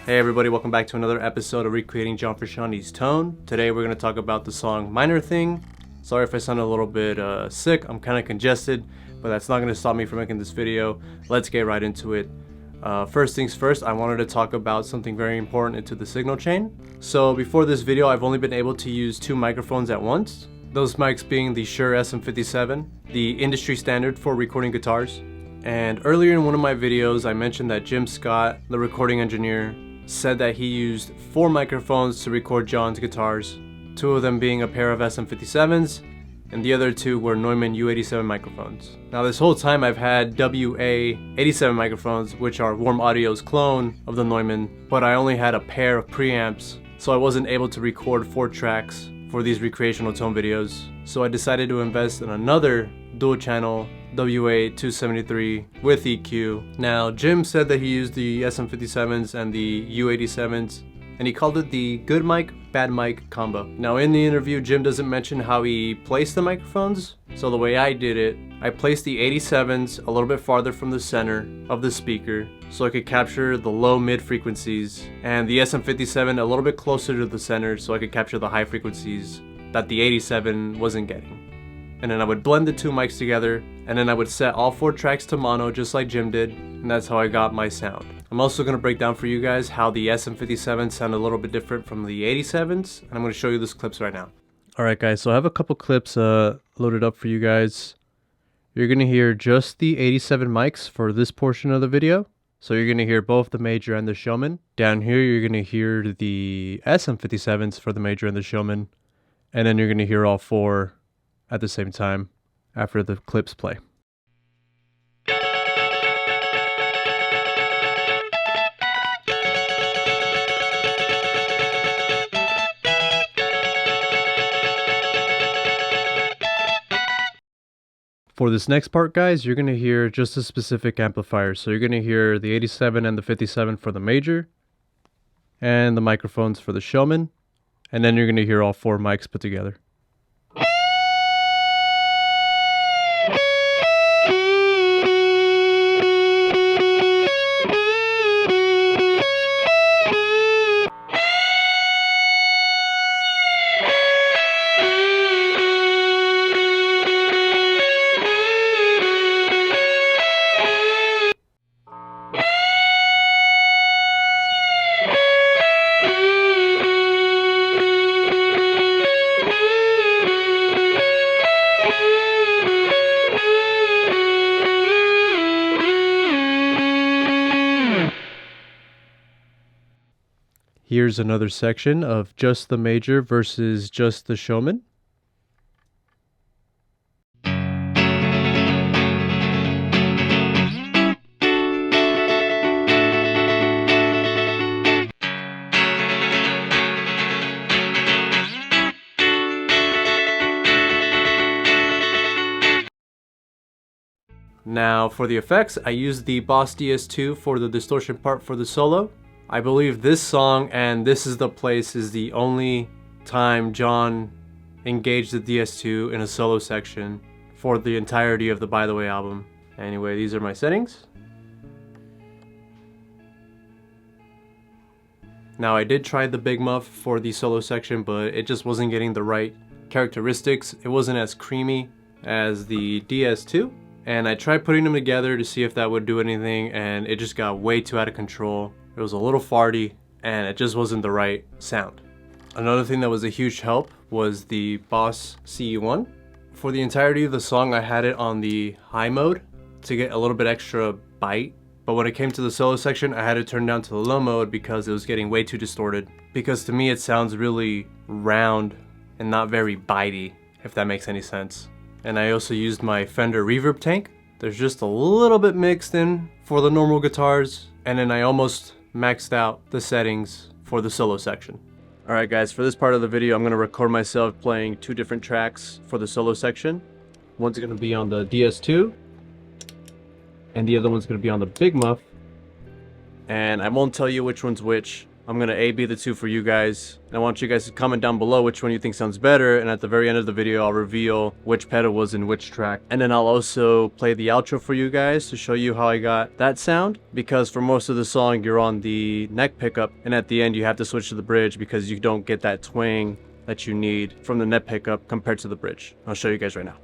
Hey everybody, welcome back to another episode of Recreating John Frusciante's Tone. Today we're going to talk about the song Minor Thing. Sorry if I sound a little bit sick, I'm kind of congested, but that's not going to stop me from making this video. Let's get right into it. First things first, I wanted to talk about something very important into the signal chain. So before this video, I've only been able to use two microphones at once. Those mics being the Shure SM57, the industry standard for recording guitars. And earlier in one of my videos, I mentioned that Jim Scott, the recording engineer, said that he used 4 microphones to record John's guitars, 2 of them being a pair of SM57s, and the other 2 were Neumann U87 microphones. Now this whole time I've had WA87 microphones, which are Warm Audio's clone of the Neumann, but I only had a pair of preamps, so I wasn't able to record 4 tracks for these recreational tone videos. So I decided to invest in another dual channel WA273 with EQ. Now Jim said that he used the SM57s and the U87s, and he called it the good mic, bad mic combo. Now in the interview, Jim doesn't mention how he placed the microphones, so the way I did it, I placed the 87s a little bit farther from the center of the speaker so I could capture the low mid frequencies, and the SM57 a little bit closer to the center so I could capture the high frequencies that the 87 wasn't getting. And then I would blend the 2 mics together, and then I would set all 4 tracks to mono just like Jim did, and that's how I got my sound. I'm also going to break down for you guys how the SM57s sound a little bit different from the 87s, and I'm going to show you those clips right now. Alright guys, so I have a couple clips loaded up for you guys. You're going to hear just the 87 mics for this portion of the video. So you're going to hear both the major and the showman. Down here you're going to hear the SM57s for the major and the showman, and then you're going to hear all 4 at the same time after the clips play. For this next part, guys, you're going to hear just a specific amplifier. So you're going to hear the 87 and the 57 for the major, and the microphones for the showman, and then you're going to hear all 4 mics put together. Here's another section of just the major versus just the showman. Now for the effects, I used the Boss DS-2 for the distortion part for the solo. I believe this song and This Is the Place is the only time John engaged the DS2 in a solo section for the entirety of the By the Way album. Anyway, these are my settings. Now I did try the Big Muff for the solo section, but it just wasn't getting the right characteristics. It wasn't as creamy as the DS2. And I tried putting them together to see if that would do anything, and it just got way too out of control. It was a little farty, and it just wasn't the right sound. Another thing that was a huge help was the Boss CE1. For the entirety of the song, I had it on the high mode to get a little bit extra bite. But when it came to the solo section, I had to turn down to the low mode because it was getting way too distorted. Because to me, it sounds really round and not very bitey, if that makes any sense. And I also used my Fender reverb tank. There's just a little bit mixed in for the normal guitars, and then I almost maxed out the settings for the solo section. Alright guys, for this part of the video I'm going to record myself playing 2 different tracks for the solo section. One's going to be on the DS2 and the other one's going to be on the Big Muff, and I won't tell you which one's which I'm gonna A-B the two for you guys. And I want you guys to comment down below which one you think sounds better, and at the very end of the video I'll reveal which pedal was in which track. And then I'll also play the outro for you guys to show you how I got that sound, because for most of the song you're on the neck pickup, and at the end you have to switch to the bridge because you don't get that twang that you need from the neck pickup compared to the bridge. I'll show you guys right now.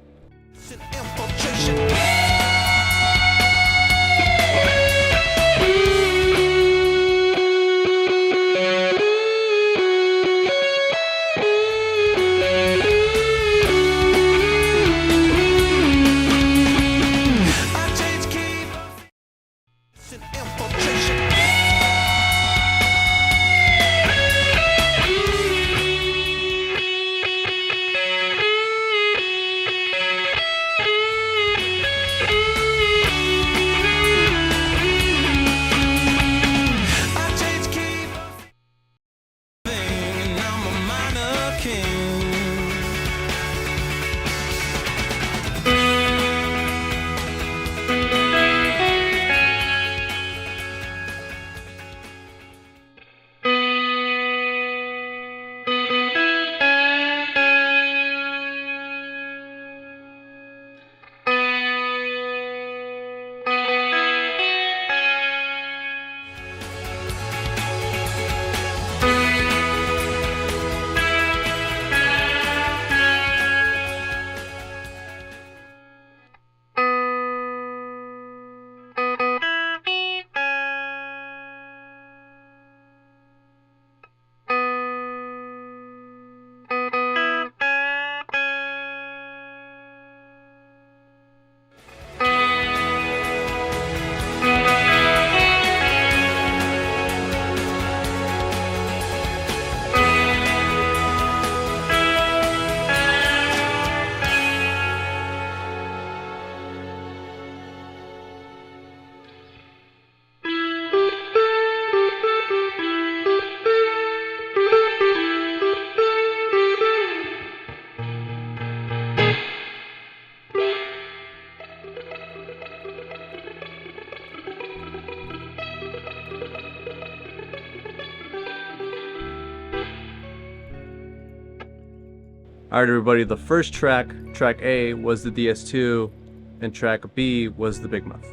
Alright everybody, the first track, track A, was the DS2, and track B was the Big Muff.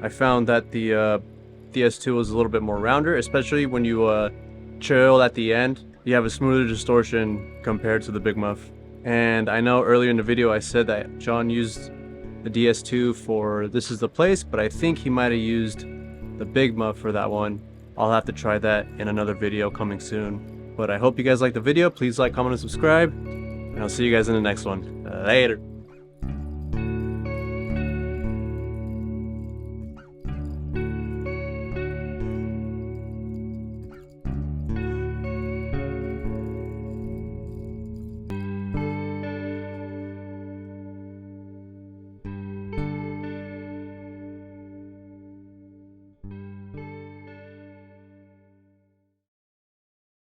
I found that the DS2 was a little bit more rounder, especially when you chill at the end. You have a smoother distortion compared to the Big Muff. And I know earlier in the video I said that John used the DS2 for This Is the Place, but I think he might have used the Big Muff for that one. I'll have to try that in another video coming soon. But I hope you guys liked the video. Please like, comment, and subscribe. And I'll see you guys in the next one. Later.